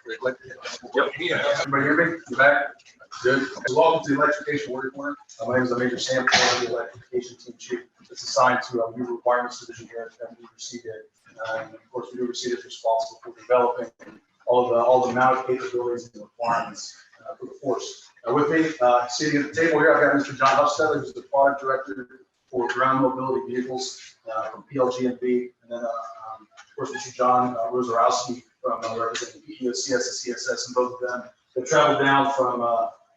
Yep. Everybody hear me? You back? Good. So welcome to the Electrification Working Corner. My name is Major Sam, the Electrification Team Chief. It's assigned to a new requirements division here at MWFC. And of course, we do receive is responsible for developing all the mounted capabilities and requirements for the force. With me, sitting at the table here, I've got Mr. John Huffstetter, who's the product director for ground mobility vehicles from PLG&B, and then of course Mr. John Rosarowski from representing EOCS and CSS, and both of them have traveled down from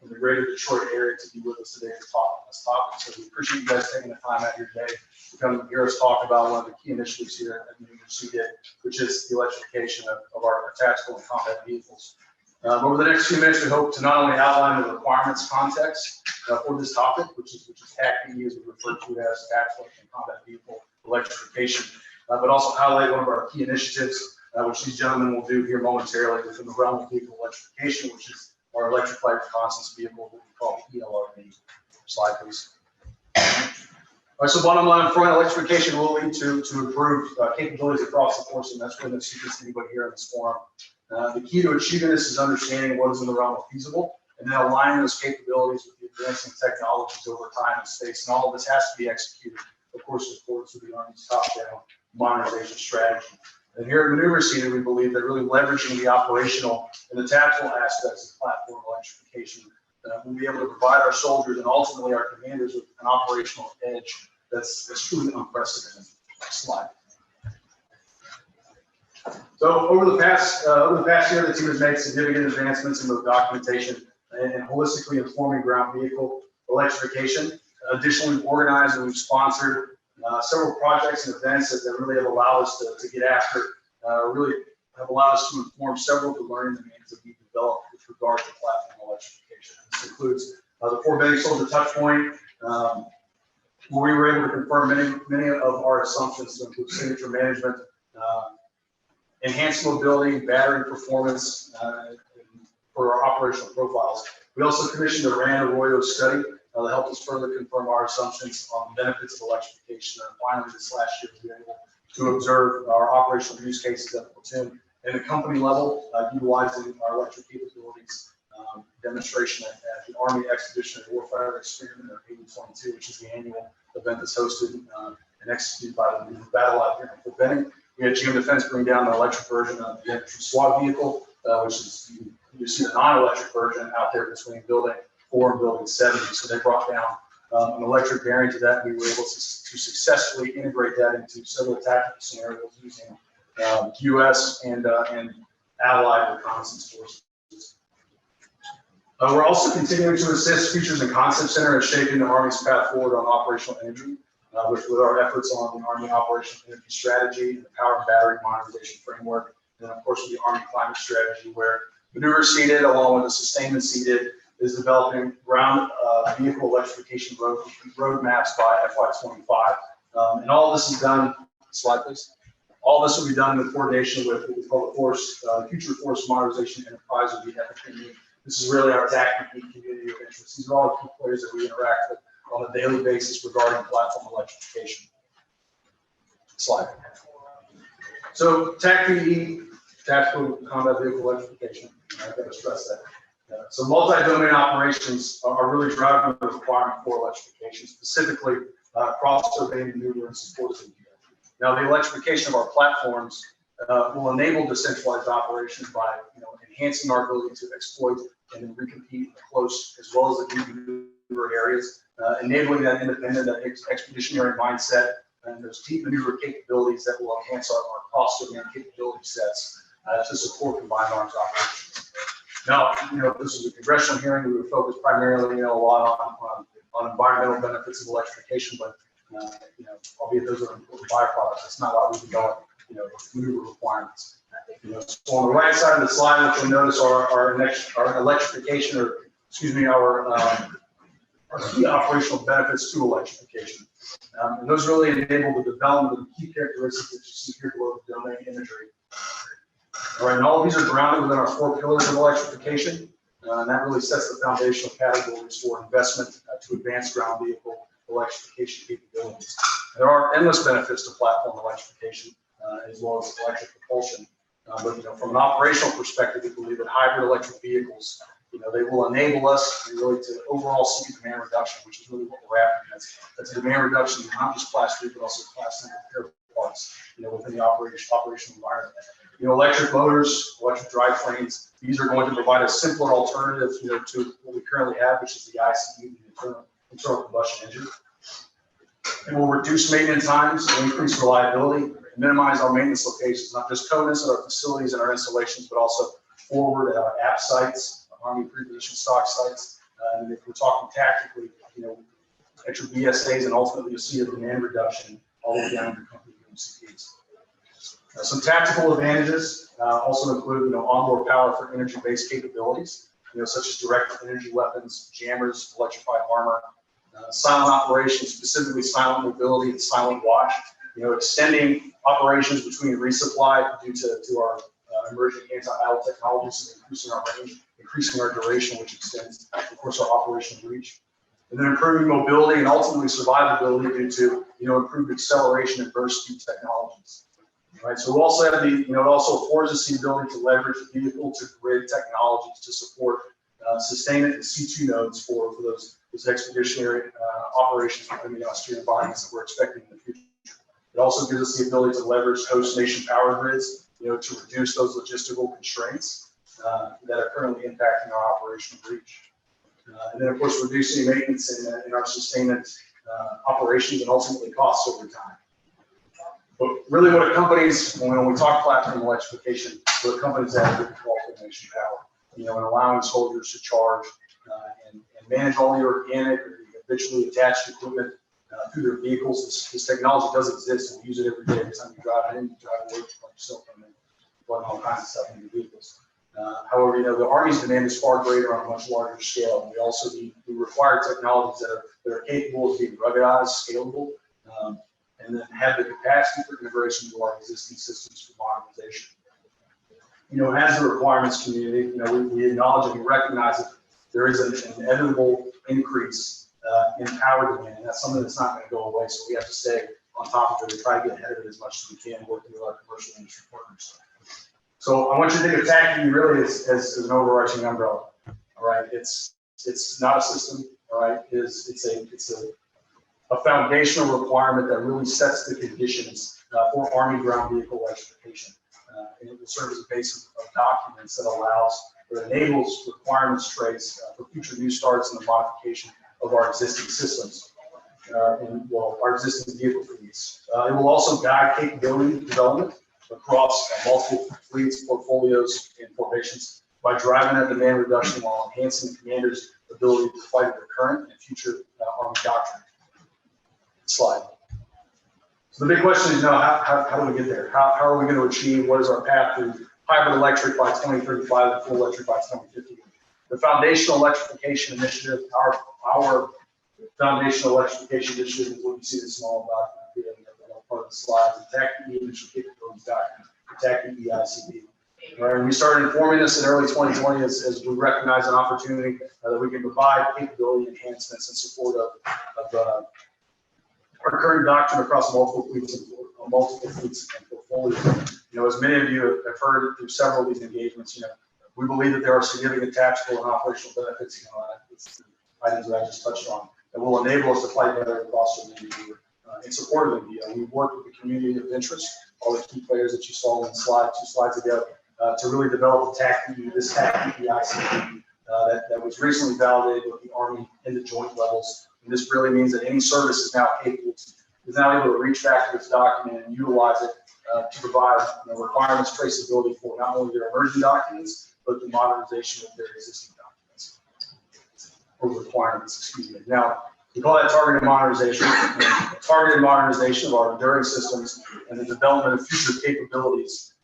the greater Detroit area to be with us today to talk on this topic. So we appreciate you guys taking the time out here today to come and hear us talk about one of the key initiatives here at MWFC, which is the electrification of our tactical and combat vehicles. Over the next few minutes, we hope to not only outline the requirements context for this topic, which is TACP, as we refer to it as tactical and combat vehicle electrification, but also highlight one of our key initiatives, which these gentlemen will do here momentarily within the realm of vehicle electrification, which is our electrified reconnaissance vehicle, what we call ELRV. Slide, please. All right, so bottom line front, electrification will lead to improved capabilities across the force, and that's really no secret to anybody here in this forum. The key to achieving this is understanding what is in the realm of feasible, and then aligning those capabilities with the advancing technologies over time and space. And all of this has to be executed, of course, in accordance with the Army's top-down modernization strategy. And here at Maneuver Seated, we believe that really leveraging the operational and the tactical aspects of platform electrification will be able to provide our soldiers and ultimately our commanders with an operational edge that's truly unprecedented. Next slide. So over the past year, the team has made significant advancements in both documentation and holistically informing ground vehicle electrification. Additionally, we've organized and we've sponsored several projects and events that really have allowed us to get after, really have allowed us to inform several of the learning domains that we've developed with regard to platform electrification. This includes the Fort Benning Soldier Touchpoint, where we were able to confirm many of our assumptions to include signature management, enhanced mobility, battery performance for our operational profiles. We also commissioned a RAND Arroyo study that helped us further confirm our assumptions on the benefits of electrification. And finally, this last year, we were able to observe our operational use cases at the platoon and the company level, utilizing our electric capabilities demonstration at the Army Expeditionary Warfare Experiment of 8022, which is the annual event that's hosted and executed by the Battle Lab here in Fort Benning. We had GM Defense bring down the electric version of the infantry SWAT vehicle, which is, you see the non-electric version out there between building 4 and building 70. So they brought down an electric variant of that. We were able to successfully integrate that into several tactical scenarios using U.S. and allied reconnaissance forces. We're also continuing to assist Features and Concept Center in shaping the Army's path forward on operational energy, with our efforts on the Army Operational Energy Strategy, the Power and Battery Modernization Framework, and then of course with the Army Climate Strategy, where Maneuver Seated, along with the Sustainment Seated, is developing ground vehicle electrification roadmaps by FY25. And all this is done, slide please. All this will be done in coordination with what we call the Future Force Modernization Enterprise, or the FFME. This is really our TACP community of interest. These are all the key players that we interact with on a daily basis regarding platform electrification. Slide. So TACP, Tactical Combat Vehicle Electrification, I've got to stress that. So multi-domain operations are really driving the requirement for electrification, specifically cross-domain maneuver and support. Now, the electrification of our platforms will enable decentralized operations by enhancing our ability to exploit and then recompete in the close as well as the deep maneuver areas, enabling that independent, that expeditionary mindset, and those deep maneuver capabilities that will enhance our cross-domain capability sets to support combined arms operations. Now, this is a congressional hearing. We would focus primarily, a lot on environmental benefits of electrification, but albeit those are important byproducts, that's not why we've developed, maneuver requirements. So on the right side of the slide, what you'll notice are our electrification, or excuse me, our key operational benefits to electrification. And those really enable the development of the key characteristics that you see here below the domain imagery. All right, and all of these are grounded within our 4 pillars of electrification, and that really sets the foundational categories for investment to advance ground vehicle electrification capabilities. And there are endless benefits to platform electrification, as well as electric propulsion. But from an operational perspective, we believe that hybrid electric vehicles, they will enable us really to overall see demand reduction, which is really what we're after. That's a demand reduction in not just class 3, but also class 9 repair parts, within the operational environment. Electric motors, electric drivetrains, these are going to provide a simpler alternative, to what we currently have, which is the ICE, the internal combustion engine. It will reduce maintenance times, increase reliability, minimize our maintenance locations, not just CONUS at our facilities and our installations, but also forward at our app sites, Army pre-position stock sites. And if we're talking tactically, extra BSAs, and ultimately you'll see a demand reduction all the way down to company MCPs. Some tactical advantages also include, onboard power for energy-based capabilities, such as direct energy weapons, jammers, electrified armor, silent operations, specifically silent mobility and silent watch, extending operations between resupply due to our emerging anti-idle technologies, and increasing our range, increasing our duration, which extends, of course, our operational reach. And then improving mobility and ultimately survivability due to, improved acceleration and burst speed technologies. Right, so we also have it also affords us the ability to leverage vehicle to grid technologies to support sustainment and C2 nodes for those expeditionary operations within the austere environments that we're expecting in the future. It also gives us the ability to leverage host nation power grids, to reduce those logistical constraints that are currently impacting our operational reach. And then, of course, reducing maintenance in our sustainment operations and ultimately costs over time. But really what companies, when we talk platform electrification, what companies have is host nation power, and allowing soldiers to charge and manage all the organic or habitually attached equipment through their vehicles. This technology does exist, and we use it every day. Every time you drive in, you drive away, plug yourself in, and plug all kinds of stuff into your vehicles. However, the Army's demand is far greater on a much larger scale. We also we require technologies that are capable of being ruggedized, scalable, and then have the capacity for integration into our existing systems for modernization. As the requirements community, we acknowledge and we recognize that there is an inevitable increase in power demand, and that's something that's not going to go away. So we have to stay on top of it and try to get ahead of it as much as we can, working with our commercial industry partners. So I want you to think of TACI really as an overarching umbrella. All right, it's not a system. All right, it's a foundational requirement that really sets the conditions for Army ground vehicle electrification. And it will serve as a basis of documents that allows or enables requirements trace for future new starts and the modification of our existing systems and our existing vehicle fleets. It will also guide capability development across multiple fleets, portfolios, and formations by driving that demand reduction while enhancing the commander's ability to fight their current and future Army doctrine. Slide. So the big question is, how do we get there? How are we going to achieve? What is our path to hybrid electric by 2035 and full electric by 2050? The Foundational Electrification Initiative, our Foundational Electrification Initiative is what you see the small document here part of the slide. The TACI Initial Capabilities Document, the TACI EICD. Right, and we started informing this in early 2020 as we recognize an opportunity that we can provide capability enhancements in support of our current doctrine across multiple fleets and portfolios. As many of you have heard through several of these engagements, we believe that there are significant tactical and operational benefits, it's the items that I just touched on, that will enable us to fight better across the NDA. In support of NDA, we've worked with the community of interest, all the key players that you saw in the slide 2 slides ago, to really develop this TACI ICD that was recently validated with the Army in the joint levels. And this really means that any service is now able to reach back to this document and utilize it to provide requirements traceability for not only their emerging documents, but the modernization of their existing documents, or requirements, excuse me. Now, we call that targeted modernization. Targeted modernization of our enduring systems and the development of future capabilities,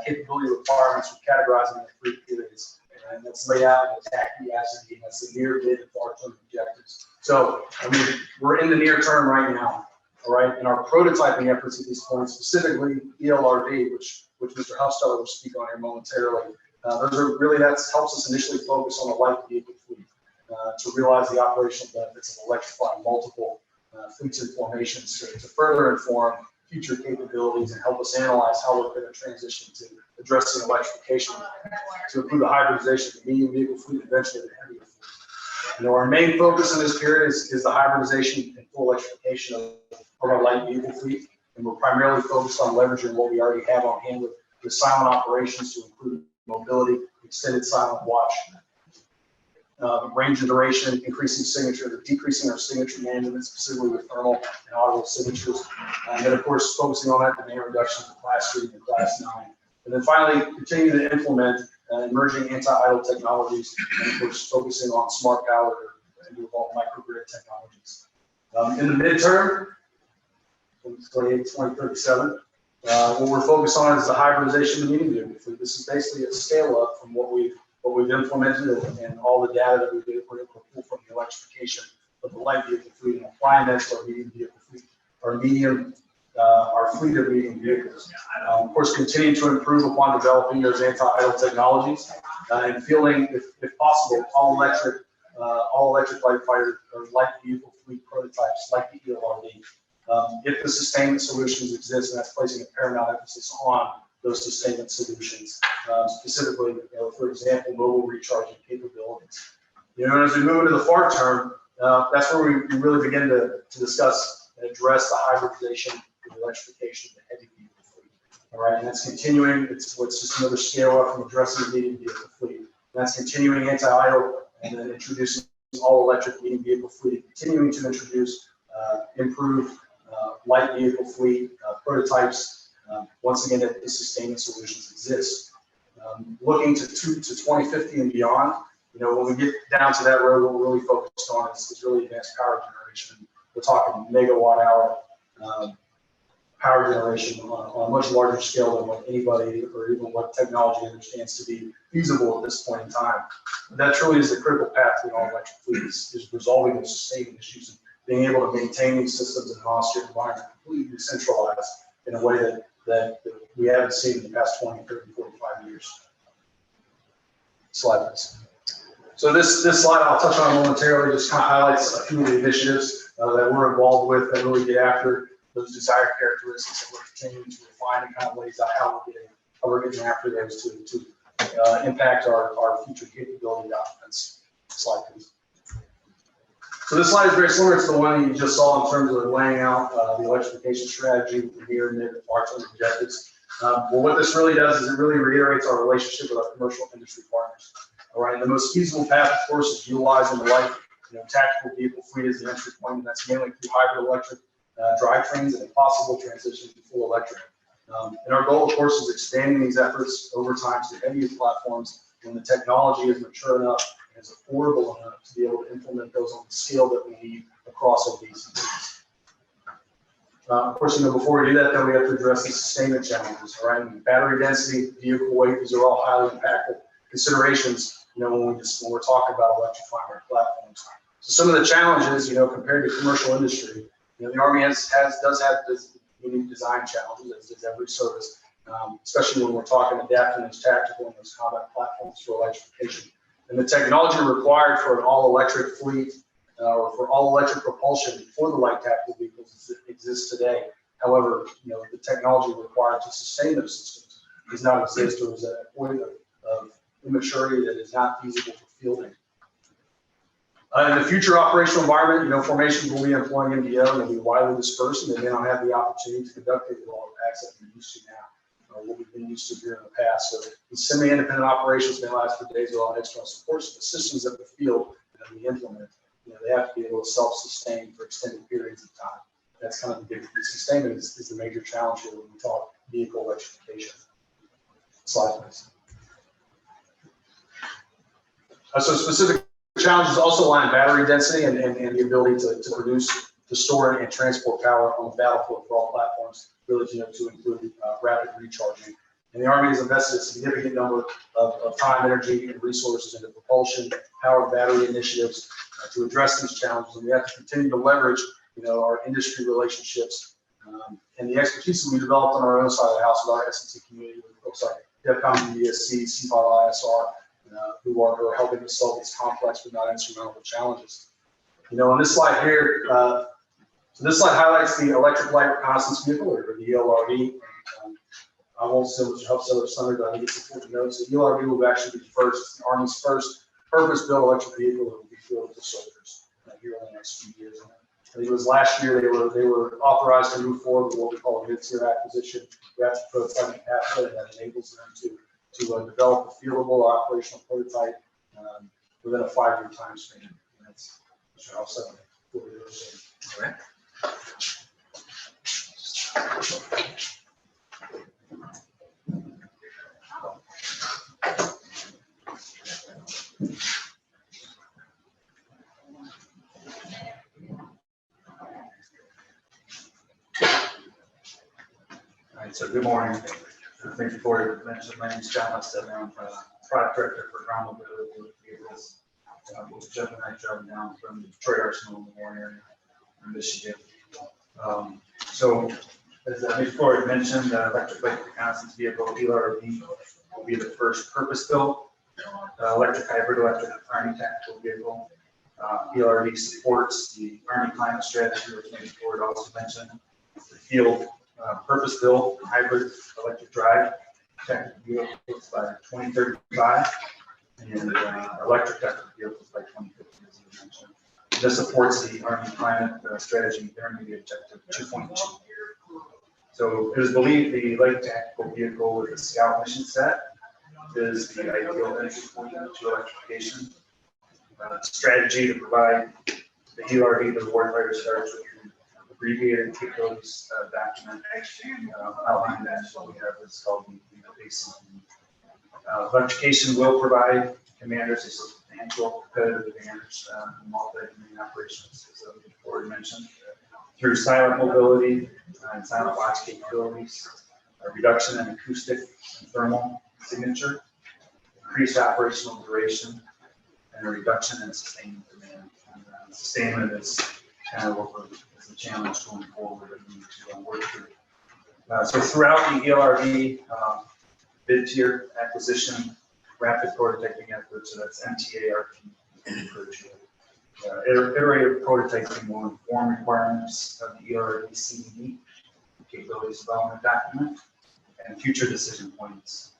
capability requirements, we're categorizing in 3 periods. And that's laid out in the TACI ICD. That's the near, mid, and far-term objectives. So, we're in the near term right now, all right? And our prototyping efforts at this point, specifically ELRV, which Mr. Hufsteller will speak on here momentarily, those are really, that helps us initially focus on the light vehicle fleet to realize the operational benefits of electrifying multiple fleets and formations to further inform future capabilities and help us analyze how we're going to transition to addressing electrification to include the hybridization of the medium vehicle fleet and eventually the heavier fleet. Our main focus in this period is the hybridization and full electrification of our light vehicle fleet, and we're primarily focused on leveraging what we already have on hand with silent operations to include mobility, extended silent watch, range and duration, increasing signature, decreasing our signature management, specifically with thermal and audible signatures, and then of course focusing on that demand reduction for Class 3 and Class 9. And then finally, continue to implement emerging anti-idle technologies, and of course focusing on smart power and involve microgrid technologies. In the midterm, 2037, what we're focused on is the hybridization of the medium vehicle fleet. This is basically a scale up from what we've implemented and all the data that we're able to pull from the electrification of the light vehicle fleet and applying that to our medium vehicle fleet, our fleet of medium vehicles. Of course, continue to improve upon developing those anti-idle technologies and fielding, if possible, all electric light fighter or light vehicle fleet prototypes like the ELRV. If the sustainment solutions exist, and that's placing a paramount emphasis on those sustainment solutions, specifically, for example, mobile recharging capabilities. As we move into the far term, that's where we really begin to discuss and address the hybridization and electrification of the heavy vehicle fleet. All right, and that's continuing. It's just another scale up from addressing the medium vehicle fleet. And that's continuing anti-idle and then introducing all electric medium vehicle fleet, continuing to introduce improved light vehicle fleet prototypes. Once again, if the sustainment solutions exist. Looking to 2050 and beyond, when we get down to that road, what we're really focused on is really advanced power generation. We're talking megawatt hour power generation on a much larger scale than what anybody or even what technology understands to be feasible at this point in time. But that truly is the critical path to all electric fleets, is resolving those sustainment issues and being able to maintain these systems in an austere environment, completely decentralized in a way that we haven't seen in the past 20, 30, 45 years. Slide, please. So this slide I'll touch on momentarily, just kind of highlights a few of the initiatives that we're involved with that really get after those desired characteristics that we're continuing to refine and kind of lays out how we're getting after those to impact our future capability documents. Slide, please. So this slide is very similar to the one you just saw in terms of laying out the electrification strategy, the near, mid, and far-term objectives. Well, what this really does is it really reiterates our relationship with our commercial industry partners. All right, and the most feasible path, of course, is utilizing the light, tactical vehicle fleet as the entry point, and that's mainly through hybrid electric drivetrains and a possible transition to full electric. And our goal, of course, is expanding these efforts over time to heavier platforms when the technology is mature enough and is affordable enough to be able to implement those on the scale that we need across obese. Of course, before we do that, though, we have to address the sustainment challenges. All right, battery density, vehicle weight, these are all highly impactful considerations. When we're talking about electrifying our platforms. So some of the challenges, compared to commercial industry, the Army does have unique design challenges, as does every service, especially when we're talking adapting those tactical and those combat platforms for electrification. And the technology required for an all-electric fleet or for all-electric propulsion for the light tactical vehicles exists today. However, the technology required to sustain those systems does not exist, or is at a point of immaturity that is not feasible for fielding. In the future operational environment, formations will be employing MDO and they'll be widely dispersed, and they may not have the opportunity to conduct the attacks that we're used to now, or what we've been used to here in the past. So the semi-independent operations may last for days without external support. So the systems that we field and that we implement, they have to be able to self-sustain for extended periods of time. That's kind of the big sustainment is the major challenge here when we talk vehicle electrification. Slide, please. So specific challenges also lie in battery density and the ability to produce, to store, and transport power on the battlefield for all platforms, really to include rapid recharging. And the Army has invested a significant number of time, energy, and resources into propulsion, powered battery initiatives to address these challenges. And we have to continue to leverage, our industry relationships and the expertise that we developed on our own side of the house with our S&T community, with folks like MWFC, C5ISR, who are helping us solve these complex but not insurmountable challenges. On this slide here, so this slide highlights the electric light reconnaissance vehicle, or the ELRV. I won't say which helps other Sunday, but I think it's important to note. So ELRV will actually be the Army's first purpose-built electric vehicle that will be fielded to soldiers here in the next few years. And I think it was last year they were authorized to move forward with what we call a mid-tier acquisition. That's a prototyping pathway that enables them to develop a fieldable operational prototype within a 5-year time span. And that's also what we're doing. All right. All right, so good morning. Thank you for mentioning. My name is John Husted. I'm product director for ground mobility vehicles. Jeff and I traveled down from the Detroit Arsenal in the Warren area in Michigan. So, as before I mentioned, electric vehicle reconnaissance vehicle ELRV will be the first purpose-built electric hybrid electric Army tactical vehicle. ELRV supports the Army climate strategy, which maybe Ford also mentioned. The field purpose-built hybrid electric drive tactical vehicles by 2035 and electric tactical vehicles by 2050, as you mentioned. This supports the Army climate strategy intermediate objective 2.2. So it is believed the light tactical vehicle with a scout mission set is the ideal entry point to electrification. Strategy to provide the ELRV to the warfighter starts with the abbreviated capabilities document outlining that what we have is called the basic. Electrification will provide commanders a substantial competitive advantage in multi-domain operations, as we already mentioned, through silent mobility and silent watch capabilities, a reduction in acoustic and thermal signature, increased operational duration, and a reduction in sustainment demand. And, sustainment is kind of what is the challenge going forward that we need to work through. So throughout the ELRV mid-tier acquisition, rapid prototyping efforts, so that's MTARP, iterative prototyping will inform requirements of the ELRV CDD, capabilities development document, and future decision points.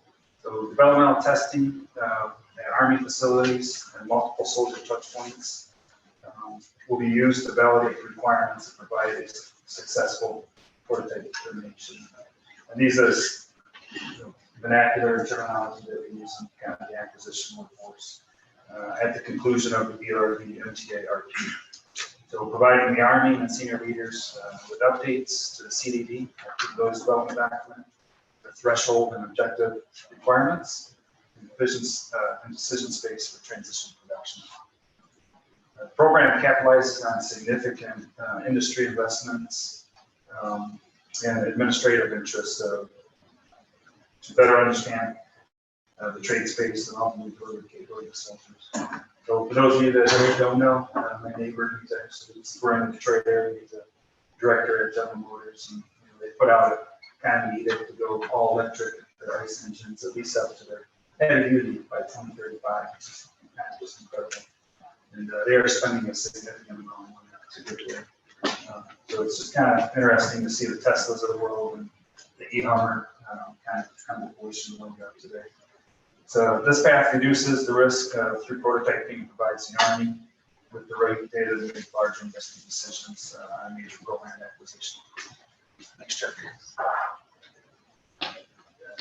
So developmental testing at Army facilities and multiple soldier touch points will be used to validate requirements and provide a successful prototype determination. And these are vernacular terminology that we use in kind of the acquisition workforce at the conclusion of the ELRV MTARP. So providing the Army and senior leaders with updates to the CDD, those development document, the threshold and objective requirements, and decision space for transition production. The program capitalizes on significant industry investments and administrative interests to better understand the trade space and ultimately further capability of soldiers. So for those of you that don't know, my neighbor, we're in the Detroit area, he's a director at General Motors, and they put out a kind of edict to go all electric their ICE engines, at least up to their heavy duty by 2035, which is just incredible. And they are spending a significant amount of money to get there. So it's just kind of interesting to see the Teslas of the world and the e-Hummer kind of evolution going up today. So this path reduces the risk through prototyping, provides the Army with the right data to make larger investment decisions on major program acquisition. Next chart.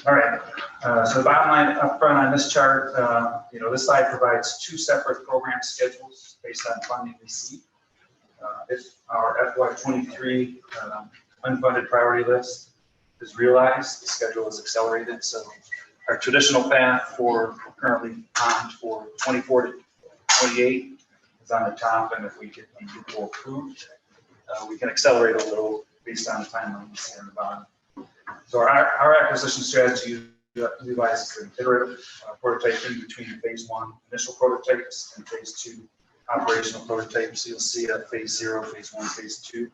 All right. So the bottom line up front on this chart, this slide provides two separate program schedules based on funding received. If our FY23 unfunded priority list is realized, the schedule is accelerated. So our traditional path for currently on for 24 to 28 is on the top, and if we get the equal approved, we can accelerate a little based on the timeline we see on the bottom. So our acquisition strategy utilizes the iterative prototyping between phase 1 initial prototypes and phase 2 operational prototypes. So you'll see at phase 0, phase 1, phase 2.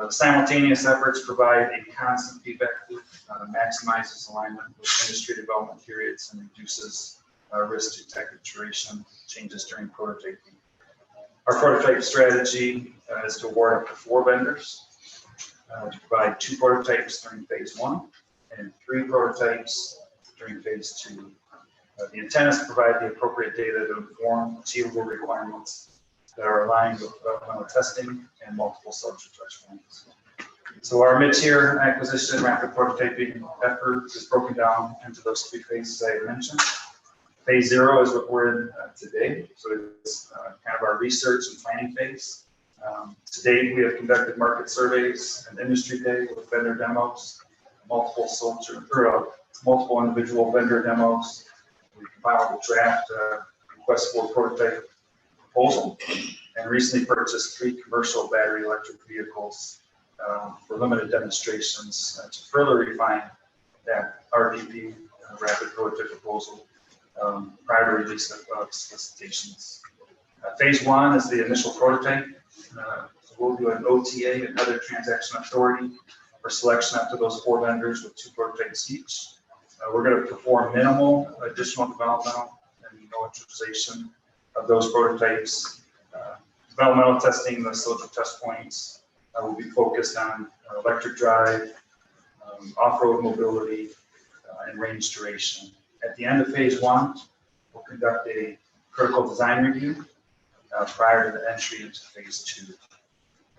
Simultaneous efforts provide a constant feedback loop, maximizes alignment with industry development periods, and reduces risk to tech iteration changes during prototyping. Our prototype strategy is to award up to 4 vendors to provide 2 prototypes during phase 1 and 3 prototypes during phase 2. The intent is to provide the appropriate data to inform achievable requirements that are aligned with developmental testing and multiple social touch points. So our mid-tier acquisition rapid prototyping effort is broken down into those 3 phases I mentioned. Phase 0 is what we're in today. So it's kind of our research and planning phase. To date, we have conducted market surveys and industry day with vendor demos, multiple individual vendor demos. We compiled a draft request for prototype proposal and recently purchased 3 commercial battery electric vehicles for limited demonstrations to further refine that RPP rapid prototype proposal prior to release of solicitations. Phase 1 is the initial prototype. So we'll do an OTA, another transaction authority, for selection up to those 4 vendors with 2 prototypes each. We're going to perform minimal additional developmental and miniaturization of those prototypes. Developmental testing, the social test points will be focused on electric drive, off-road mobility, and range duration. At the end of phase 1, we'll conduct a critical design review prior to the entry into phase 2.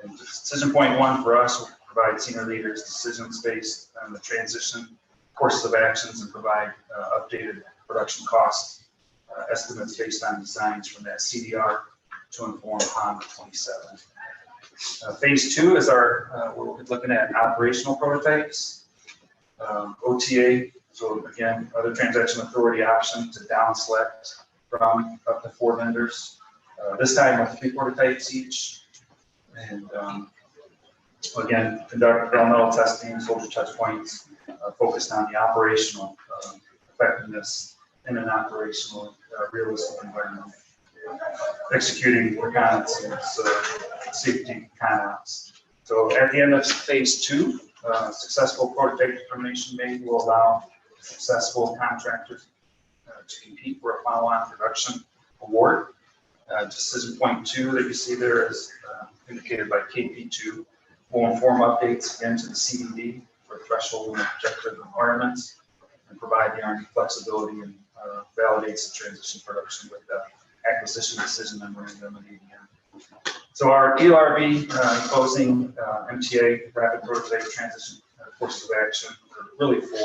And decision point 1 for us will provide senior leaders decisions based on the transition courses of actions and provide updated production cost estimates based on designs from that CDR to inform Honda 27. Phase 2 is our, we're looking at operational prototypes, OTA, so again, other transaction authority option to down select from up to 4 vendors. This time with 3 prototypes each. And again, conduct developmental testing, social touch points, focused on the operational effectiveness in an operational realistic environment. Executing reconnaissance, safety ConOps. So at the end of phase 2, successful prototype determination made will allow successful contractors to compete for a follow-on production award. Decision point 2 that you see there is indicated by KP2 will inform updates again to the CDD for threshold and objective requirements and provide the R&D flexibility and validates the transition production with the acquisition decision memorandum and ADM. So our ELRV closing MTA rapid prototype transition courses of action are really 4.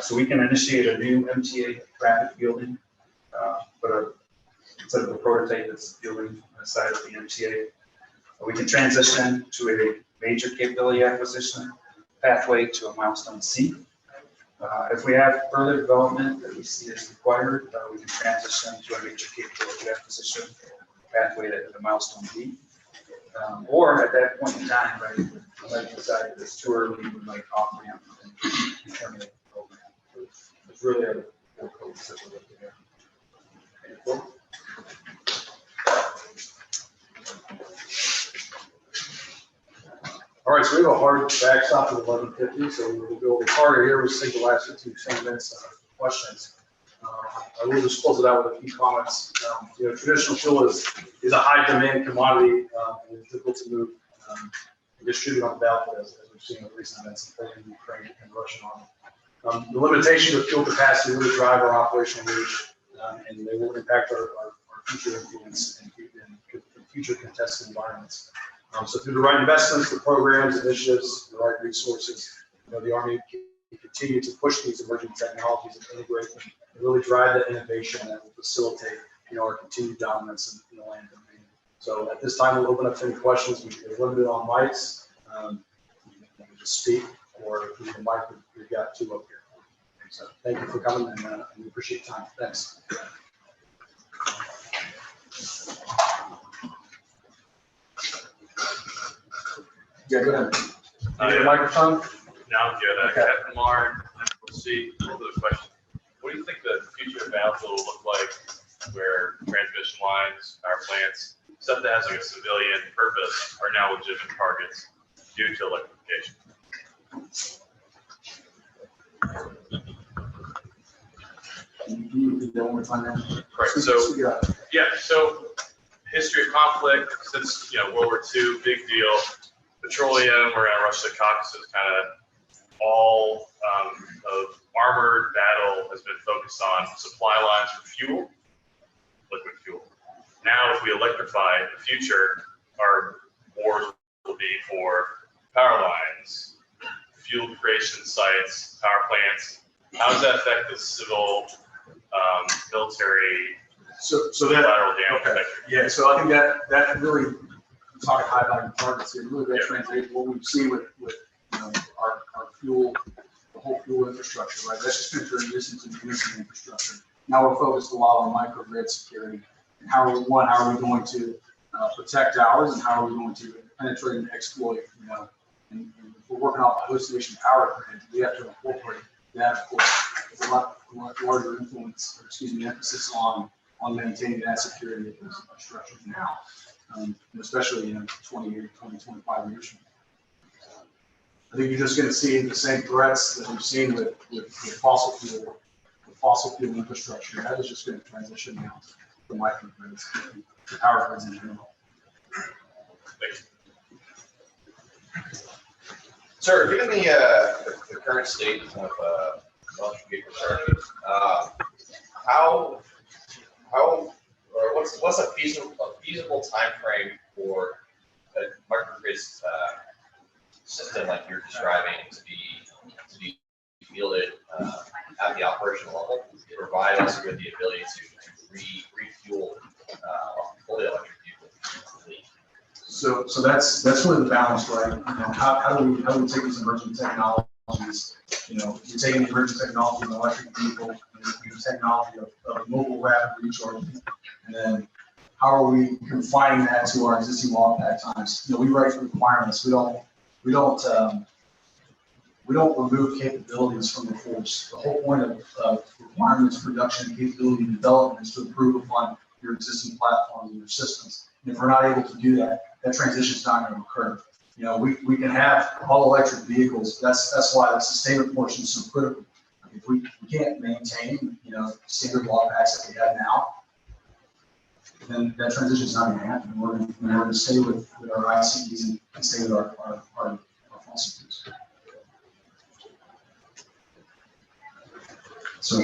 So we can initiate a new MTA rapid fielding, but instead of the prototype that's fielding inside of the MTA, we can transition to a major capability acquisition pathway to a milestone C. If we have further development that we see as required, we can transition to a major capability acquisition pathway to the milestone B. Or at that point in time, right, we might decide that it's too early, we might off-ramp and terminate the program. So it's really a 4 codes that we're looking at. Any quote? All right, so we have a hard backstop at 11:50, so we'll go over harder here. We'll take the last 15 minutes for questions. I will just close it out with a few comments. Traditional fuel is a high demand commodity and it's difficult to move and distribute on the ballot as we've seen with recent events in Ukraine and Russia on. The limitations of fuel capacity really drive our operational reach and they will impact our future influence in future contested environments. So through the right investments, the programs, initiatives, the right resources, the Army can continue to push these emerging technologies and integrate them and really drive that innovation that will facilitate, our continued dominance in the land domain. So at this time, we'll open up to any questions. We're limited on mics. You can just speak, or if you have a mic, we've got 2 up here. So thank you for coming, and we appreciate your time. Thanks. Yeah, go ahead. You need a microphone? No, I'm good. Okay. Captain Marr, MCoE, another question. What do you think the future of battlefield will look like where transmission lines, power plants, stuff that has like a civilian purpose are now legitimate targets due to electrification? Right, so, yeah, so history of conflict since, World War II, big deal. Petroleum, we're going to rush the Caucasus kind of all of armored battle has been focused on supply lines for fuel, liquid fuel. Now, if we electrify in the future, our wars will be for power lines, fuel creation sites, power plants. How does that affect the civil, military, So that, collateral damage okay. protection? Yeah, so I think that really, talking high value targets here, really that translates what we've seen with our fuel, the whole fuel infrastructure, right? That's just been transitioned to existing infrastructure. Now we're focused a lot on microgrid security and how are we going to protect ours and how are we going to penetrate and exploit, and if we're working off a host station power grid, we have to incorporate that, of course. There's a lot larger influence, or excuse me, emphasis on maintaining that security of those infrastructures now, especially 20 years, 20, 25 years from now. I think you're just going to see the same threats that we've seen with fossil fuel infrastructure. That is just going to transition now to microgrids, to power grids in general. Thanks. Sir, given the current state of electric vehicle charging, what's a feasible time frame for a microgrid system like you're describing to be fielded at the operational level to provide us with the ability to refuel fully electric vehicles? So that's really the balance, right? How do we take these emerging technologies? You're taking the emerging technology of an electric vehicle, and the technology of mobile rapid recharging, and then how are we confining that to our existing law pack times? We write requirements. We don't remove capabilities from the force. The whole point of requirements, production, capability, development is to improve upon your existing platforms and your systems. And if we're not able to do that, that transition is not going to occur. We can have all electric vehicles. That's why the sustainment portion is so critical. If we can't maintain, standard law packs that we have now, then that transition is not going to happen. We're going to stay with our ICEs and stay with our fossil fuels. So,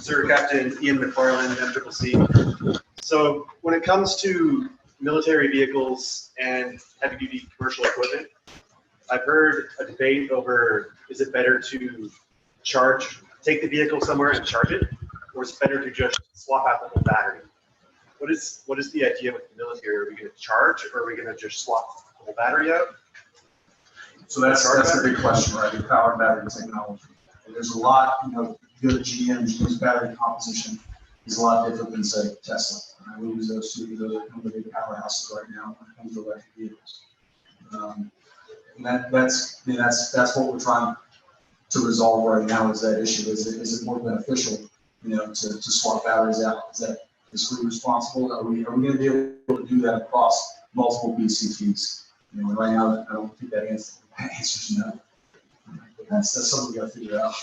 Sir, Captain Ian McFarland, MWFC. So when it comes to military vehicles and heavy-duty commercial equipment, I've heard a debate over, is it better to take the vehicle somewhere and charge it, or is it better to just swap out the whole battery? What is the idea with the military? Are we going to charge, or are we going to just swap the whole battery out? So that's the big question, right? The power and battery technology. And there's a lot, you go to GM's battery composition is a lot different than, say, Tesla. We use those two, those are the big powerhouses right now when it comes to electric vehicles. And that's what we're trying to resolve right now is that issue. Is it more beneficial, to swap batteries out? Is that fiscally responsible? Are we going to be able to do that across multiple BCTs? And right now, I don't think that answer is no. But that's something we got to figure out.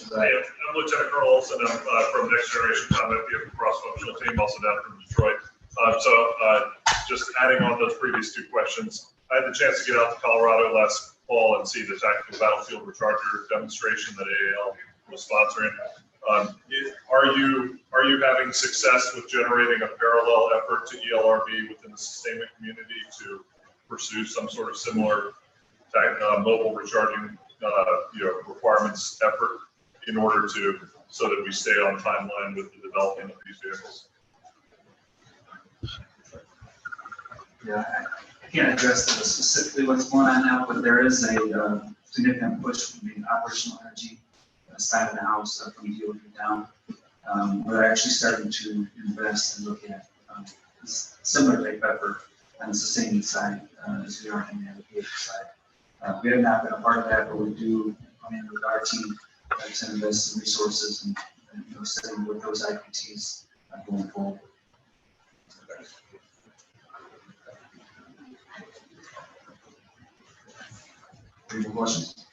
Hey, I'm Lieutenant Colonel Olson. I'm from Next Generation Combat Vehicle Cross-Functional Team, also down from Detroit. Just adding on those previous two questions, I had the chance to get out to Colorado last fall and see the tactical battlefield recharger demonstration that AAL was sponsoring. Are you having success with generating a parallel effort to ELRV within the sustainment community to pursue some sort of similar mobile recharging requirements effort in order so that we stay on timeline with the development of these vehicles? Yeah, I can't address specifically what's going on now, but there is a significant push from the operational energy side of the house from DOE down. We're actually starting to invest and look at similar type effort on the sustaining side as we are on the navigation side. We have not been a part of that, but we do come in with our team to invest in resources and setting with those IPTs going forward. Any more questions?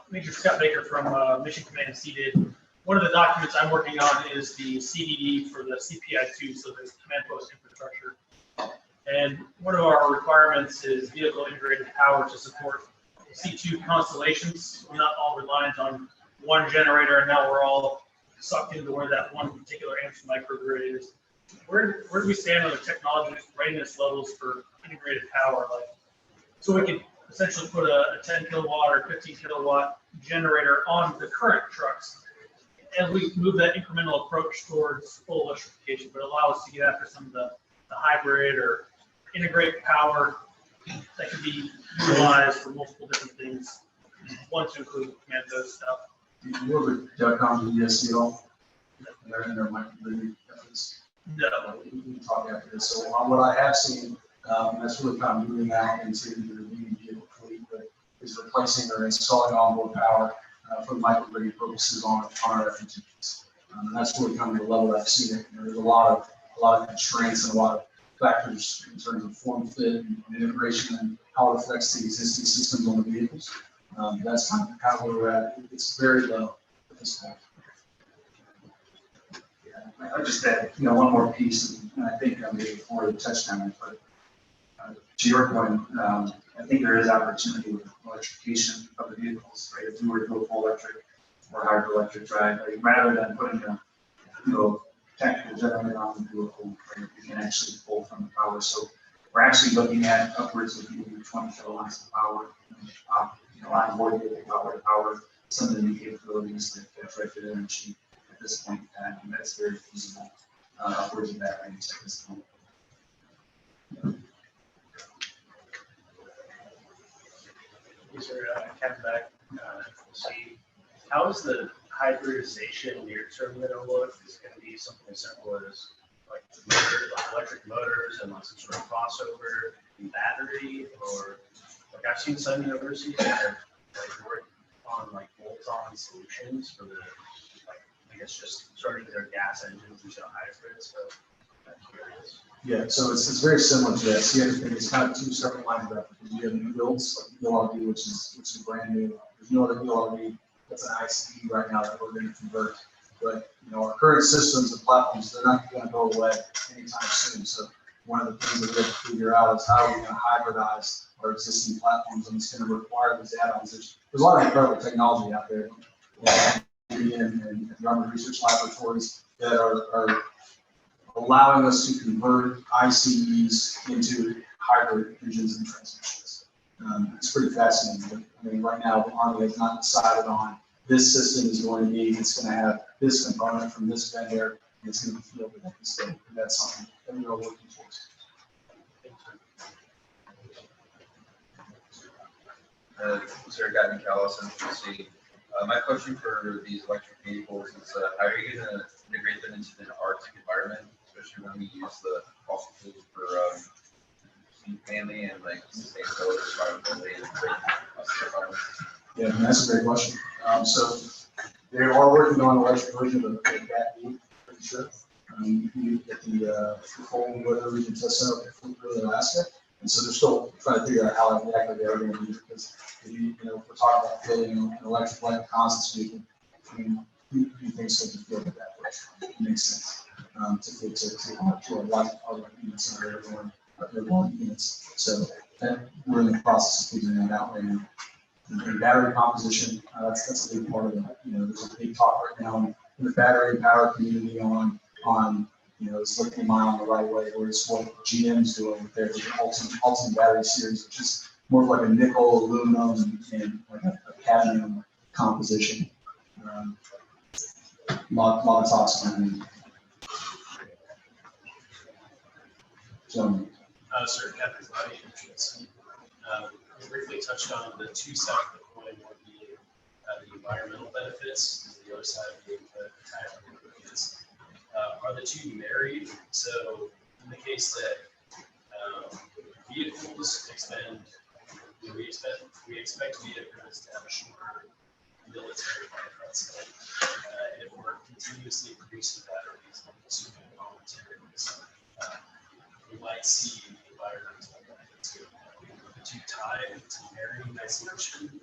Major Scott Baker from Mission Command CDID. One of the documents I'm working on is the CDD for the CPI2, so there's command post infrastructure. And one of our requirements is vehicle integrated power to support C2 constellations. We're not all reliant on one generator, and now we're all sucked into where that one particular AMS microgrid is. Where do we stand on the technology readiness levels for integrated power? Like, so we can essentially put a 10 kilowatt or 15 kilowatt generator on the current trucks, and we move that incremental approach towards full electrification, but allow us to get after some of the hybrid or integrate power that can be utilized for multiple different things. One to include command code stuff. You work with DevCom and ESC at all? They're in their microgrid efforts. No. We can talk after this. So what I have seen, that's really kind of moving out into the medium vehicle fleet, but is replacing or installing onboard power for microgrid purposes on our FUTs. And that's really kind of the level I've seen it. There's a lot of constraints and a lot of factors in terms of form fit and integration and how it affects the existing systems on the vehicles. That's kind of where we're at. It's very low at this point. Yeah, I'll just add, one more piece, and I think maybe already touched on it, but to your point, I think there is opportunity with electrification of the vehicles, right? If we were to go full electric or hybrid electric drive, like, rather than putting a, technical generator on the vehicle, right, we can actually pull from the power. So we're actually looking at upwards of maybe 20 kilowatts of power, onboard vehicle power, some of the new capabilities that directed energy at this point in time, and that's very feasible, upwards of that range at this point. These are Kevin Beck, see, how is the hybridization near term going to look? Is it going to be something as simple as like electric motors and like some sort of crossover in battery, or like I've seen some universities that are like work on like bolt-on solutions for the like I guess just starting their gas engines into hybrid. So I'm curious. Yeah, so it's very similar to that. See, it's kind of two separate lines of effort. You have new builds, like ELRV, which is brand new. There's no other ELRV that's an ICE right now that we're going to convert. But our current systems and platforms, they're not going to go away anytime soon. So one of the things that we have to figure out is how are we going to hybridize our existing platforms, and it's going to require these add-ons. There's a lot of incredible technology out there, and government research laboratories that are allowing us to convert ICEs into hybrid engines and transmissions. It's pretty fascinating. But, right now the Army has not decided on this system is going to be, it's going to have this component from this vendor, and it's going to be fielded at this state. And that's something that we are working towards. Sarah Gatton Callis, MWFC. My question for these electric vehicles is how are you going to integrate them into the Arctic environment, especially when we use the fossil fuels for heat family and like sustainability, survivability, and environment? Yeah, that's a great question. So they are working on an electric version of the GAT-E, pretty sure. You get the full weather region test center in Alaska. And so they're still trying to figure out how exactly they are going to do it, because if we're talking about building an electric light constant vehicle, you think so to feel that way. It makes sense to a light units and everyone units. So that we're in the process of figuring that out right now. And battery composition, that's a big part of it. There's a big talk right now in the battery and power community on this lithium ion the right way, where it's what GM's doing with their ultimate battery series, which is more like a nickel, aluminum, and like a cadmium composition. Lot of talks on it. Sir, Captain Bobby Richardson. We briefly touched on the two sides of the coin, one being the environmental benefits, and the other side being the tax benefits. Are the two married? So in the case that vehicles expend, we expect vehicles to have a shorter military life, let's say. And if we're continuously producing batteries and consuming raw materials, we might see environmental benefits go down. The two tied to marrying that solution.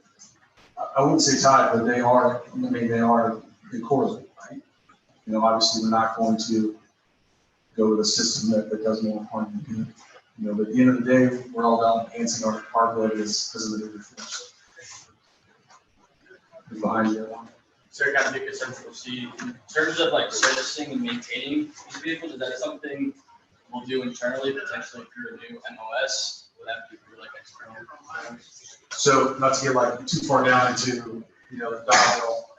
I wouldn't say tied, but they are correlated, right? Obviously we're not going to go with a system that does more harm than good. You know, but at the end of the day, we're all about enhancing our abilities because of the new force. Behind you. Sir, got to make a central C. In terms of like servicing and maintaining these vehicles, is that something we'll do internally, potentially through a new MOS? Would that be through like external? So not to get like too far down into, you know, the dial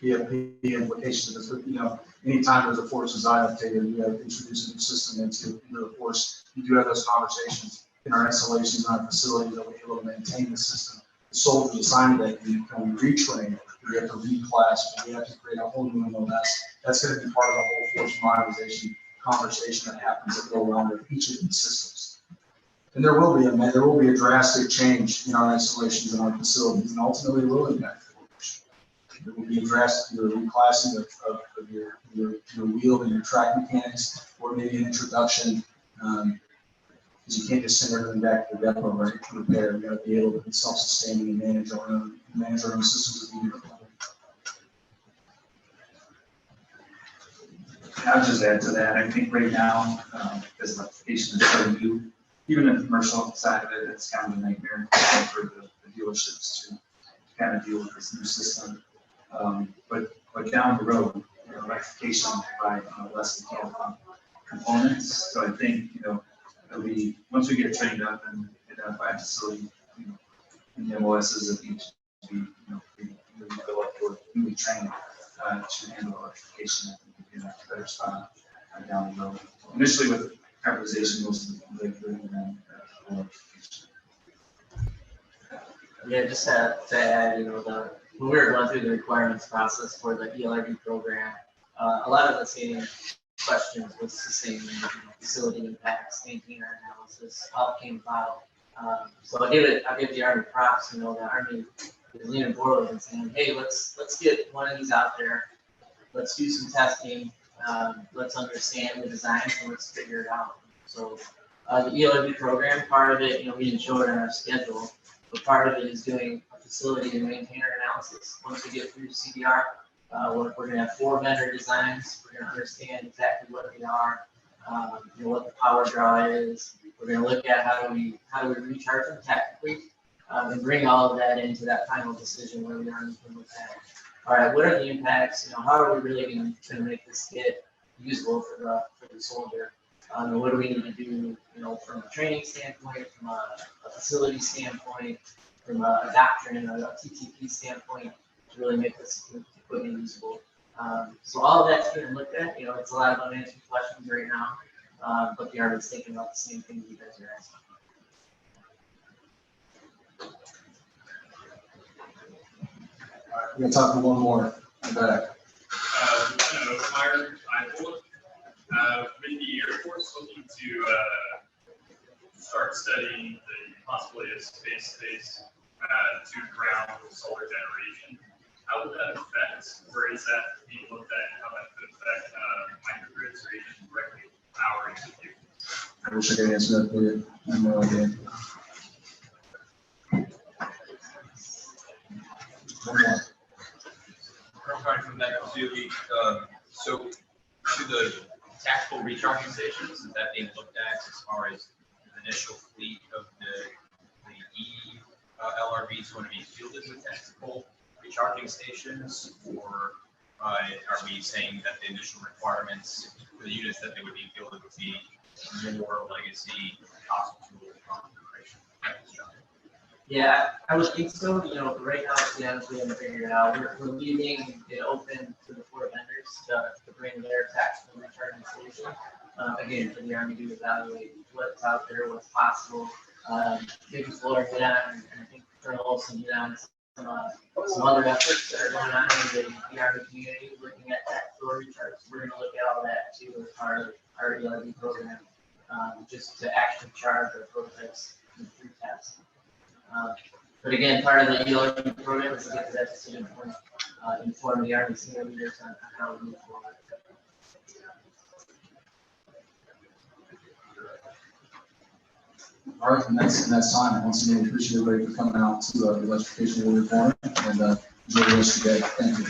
PFP implications of this, but you know, anytime there's a force design update and you have introduced a new system into the force, you do have those conversations in our installations, in our facilities, that we're able to maintain the system. The soldiers assigned to that you can retrain, we have to reclass, we have to create a whole new MOS. That's going to be part of the whole force modernization conversation that happens that go around with each of these systems. And there will be a drastic change in our installations in our facilities, and ultimately it will impact the force. There will be a drastic reclassing of your wheel and your track mechanics, or maybe an introduction, because you can't just send everything back to the depot, right, to repair. You got to be able to be self-sustaining and manage our own systems as we do. I'll just add to that. I think right now, as electrification is so new, even in the commercial side of it, it's kind of a nightmare for the dealerships to kind of deal with this new system. But down the road, you know, electrification will provide less mechanical components. So I think, you know, once we get trained up and identify a facility, you know, in the MOSs that need to be, you know, really developed or newly trained to handle electrification, I think we'll be in a better spot down the road. Initially with capitalization, most of the and then electrification. Yeah, just to add, you know, when we were going through the requirements process for the ELRV program, a lot of the same questions with sustainment, you know, facility impacts, maintainer analysis, all came about. So I'll give the Army props. You know, the Army is leaning forward and saying, hey, let's get one of these out there. Let's do some testing. Let's understand the design and let's figure it out. So the ELRV program, part of it, you know, we didn't show it in our schedule, but part of it is doing a facility and maintainer analysis. Once we get through CDR, we're going to have 4 vendor designs. We're going to understand exactly what they are, you know, what the power draw is. We're going to look at how do we recharge them tactically, and bring all of that into that final decision where we are going to look at, all right, what are the impacts? You know, how are we really going to make this kit usable for the soldier? And what do we need to do? You know, from a training standpoint, from a facility standpoint, from a doctrine, a TTP standpoint, to really make this equipment usable. So all of that's being looked at. You know, it's a lot of unanswered questions right now, but the Army's thinking about the same things you guys are asking. All right, we're going to talk one more in the back. Meyer, with the Air Force looking to start studying the possibility of space-based to ground solar generation. How would that affect, where is that being looked at, and how that could affect microgrids or even directly powering the vehicles? I wish I could answer that for you. I have no idea. From that so to the tactical recharging stations, is that being looked at as far as the initial fleet of the ELRV is going to be fielded with tactical recharging stations, or are we saying that the initial requirements for the units that they would be fielded would be more legacy hospital configuration? Yeah, I would think so. You know, right now, we haven't figured it out. We're leaving it open to the 4 vendors to bring their tactical recharging station. Again, for the Army to evaluate what's out there, what's possible. Maybe Florida get on, and I think Colonel Olson get on some other efforts that are going on in the Army community looking at tactical recharge. We're going to look at all that too as part of our ELRV program, just to actually charge our prototypes through tests. But again, part of the ELRV program is to get to that decision point, inform the Army senior leaders on how we move forward. All right, and that's time. Once again, we appreciate everybody for coming out to the Electrification Warrior Forum, and enjoy the rest of your day. Thank you.